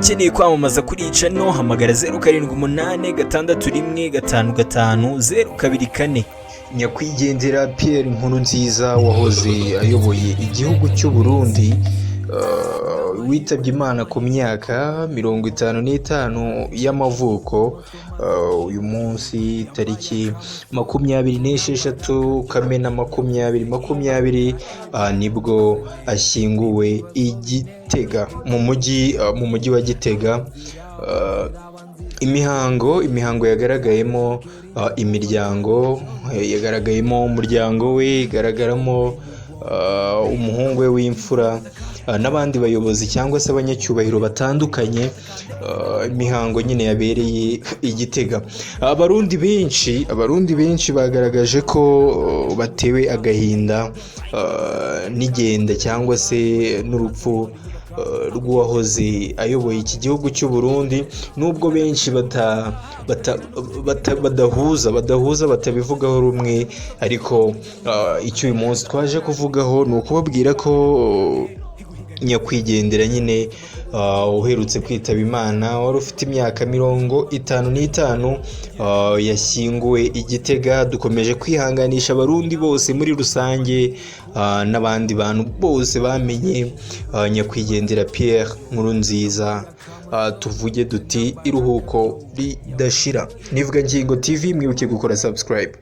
ukeneye kwamamaza kuri iyi channel hamagara 078661550224. Nyakwigendera Pierre NKURUNZIZA wahoze ayoboye igihugu cy'u Burundi witabye Imana ku myaka 55 y'amavuko. Uyu munsi tariki 26 Kamena 2020 nibwo ashyinguwe i Gitega mu mujyi wa Gitega. imihango yagaragayemo imiryango, yagaragayemo umuryango we, igaragaramo umuhungu we w'imfura n'abandi bayobozi cyangwa se abanyacyubahiro batandukanye. Imihango nyine yabereye i Gitega. Abarundi benshi bagaragaje ko batewe agahinda n'igenda cyangwa se n'urupfu rw'uwahoze ayoboye iki gihugu cy'u Burundi, nubwo benshi badahuza batabivugaho rumwe, ariko icyo uyu munsi twaje kuvugaho ni ukubabwira ko nyakwigendera nyine uherutse kwitaba Imana wari ufite imyaka 55 yashyinguwe i Gitega. Dukomeje kwihanganisha abarundi bose muri rusange n'abandi bantu bose bamenye nyakwigendera Pierre NKURUNZIZA. Tuvuge duti iruhuko ridashira. Nivuga Ngingo TV, mwibuke gukora subscribe.